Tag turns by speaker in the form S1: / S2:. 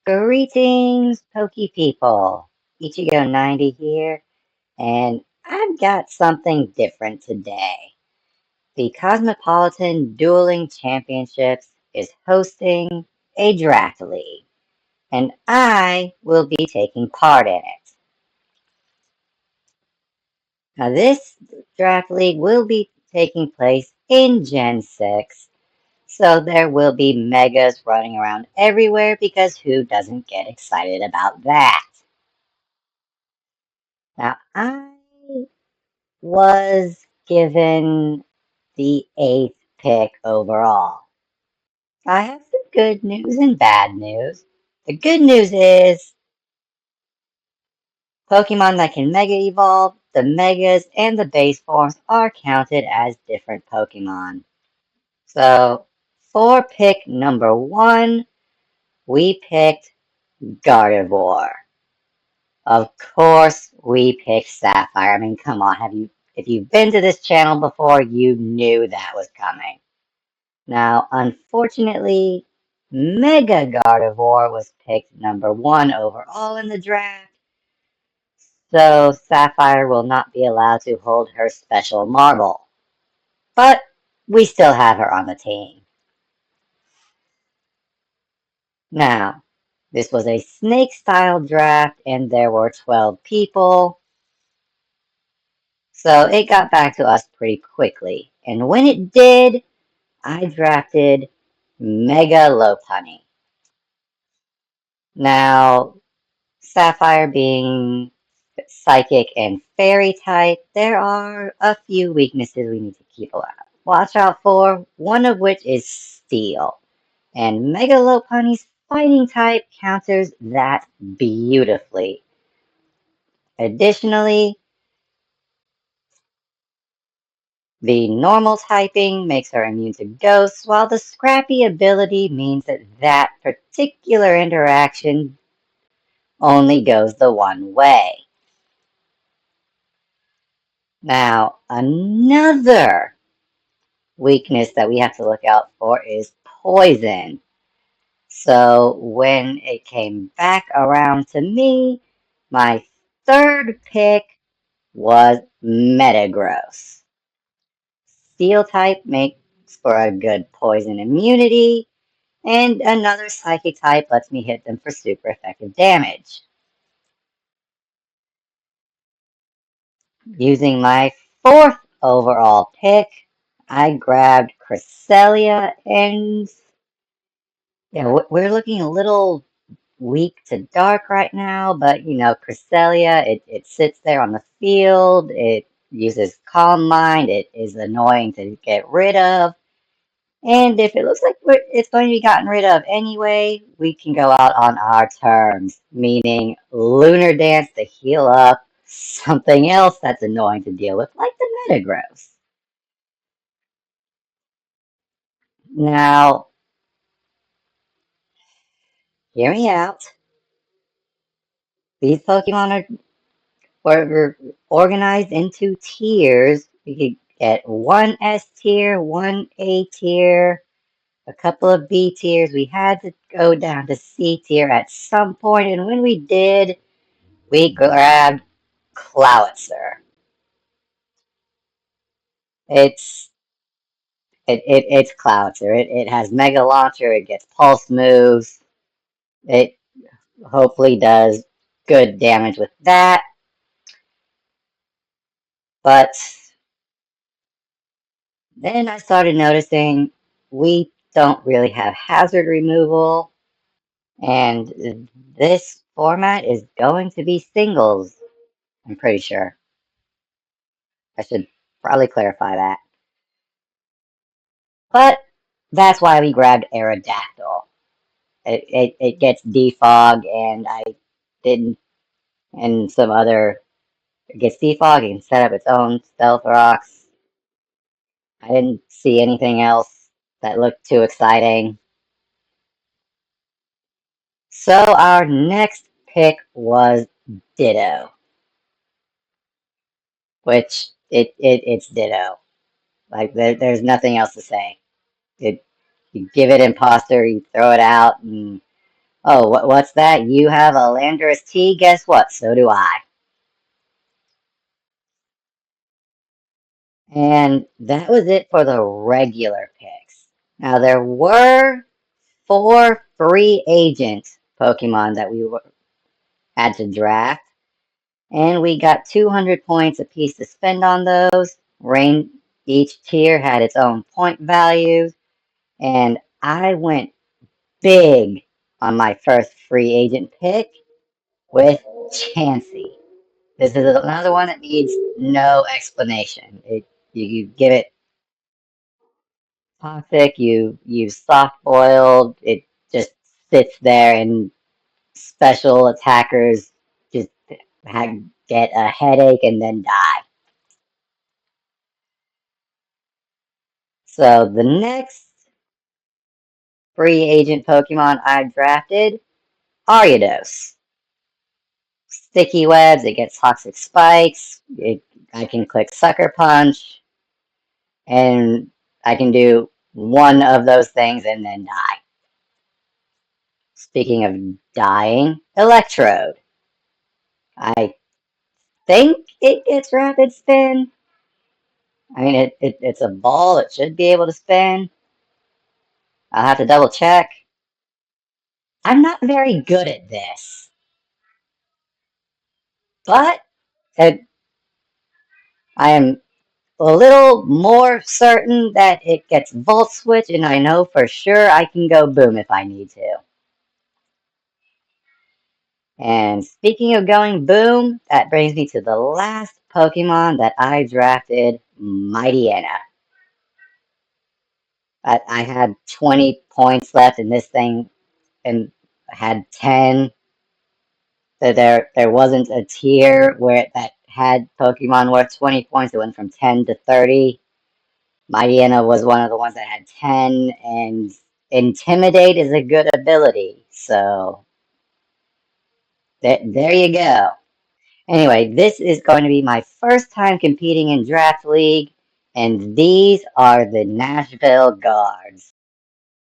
S1: Greetings, Pokey people. Ichigo 90 here, and I've got something different today. The Cosmopolitan Dueling Championships is hosting a draft league, and I will be taking part in it. Now, this draft league will be taking place in Gen 6, so there will be megas running around everywhere because who doesn't get excited about that? Now, I was given the eighth pick overall. I have some good news and bad news. The good news is Pokemon that can Mega Evolve, the Megas, and the base forms are counted as different Pokemon. So, for pick number one, we picked Gardevoir. Of course, we picked Sapphire. I mean, come on, if you've been to this channel before, you knew that was coming. Now, unfortunately, Mega Gardevoir was picked number one overall in the draft, so Sapphire will not be allowed to hold her special marble. But we still have her on the team. Now, this was a snake-style draft, and there were 12 people, so it got back to us pretty quickly. And when it did, I drafted Mega Lopunny. Now, Sapphire being psychic and fairy type, there are a few weaknesses we need to watch out for, one of which is steel. And Mega Lopunny's fighting type counters that beautifully. Additionally, the normal typing makes her immune to ghosts, while the scrappy ability means that that particular interaction only goes the one way. Now, another weakness that we have to look out for is poison. So when it came back around to me, my third pick was Metagross. Steel type makes for a good poison immunity, and another psychic type lets me hit them for super effective damage. Using my fourth overall pick, I grabbed Cresselia, and yeah, we're looking a little weak to dark right now, but you know, Cresselia, it sits there on the field, it uses Calm Mind, it is annoying to get rid of, and if it looks like it's going to be gotten rid of anyway, we can go out on our terms, meaning Lunar Dance to heal up something else that's annoying to deal with, like the Metagross. Now, hear me out. These Pokemon were organized into tiers. You could get one S tier, one A tier, a couple of B tiers. We had to go down to C tier at some point, and when we did, we grabbed Clowitzer. It's it's Clowitzer. It has Mega Launcher. It gets Pulse moves. It hopefully does good damage with that. But then I started noticing we don't really have hazard removal, and this format is going to be singles, I'm pretty sure. I should probably clarify that. But that's why we grabbed Aerodactyl. It gets defog, and I didn't, and some other, it gets defog, it can set up its own stealth rocks. I didn't see anything else that looked too exciting. So our next pick was Ditto, which it's Ditto. Like there's nothing else to say. You give it Imposter, you throw it out, and Oh, what's that? You have a Landorus T? Guess what? So do I. And that was it for the regular picks. Now, there were four free agent Pokemon that had to draft, and we got 200 points apiece to spend on those. Each tier had its own point values, and I went big on my first free agent pick with Chansey. This is another one that needs no explanation. You give it toxic, you soft boiled, it just sits there and special attackers just get a headache and then die. So the next free agent Pokemon I drafted, Ariados. Sticky webs, it gets toxic spikes, I can click Sucker Punch, and I can do one of those things and then die. Speaking of dying, Electrode. I think it gets rapid spin. I mean, it's a ball. It should be able to spin. I'll have to double check. I'm not very good at this, but it, I am a little more certain that it gets Volt Switch, and I know for sure I can go boom if I need to. And speaking of going boom, that brings me to the last Pokemon that I drafted, Mightyena. I had 20 points left in this thing and had 10. So there wasn't a tier where that had Pokemon worth 20 points. It went from 10 to 30. Mightyena was one of the ones that had 10, and Intimidate is a good ability. So there you go. Anyway, this is going to be my first time competing in Draft League, and these are the Nashville Guards.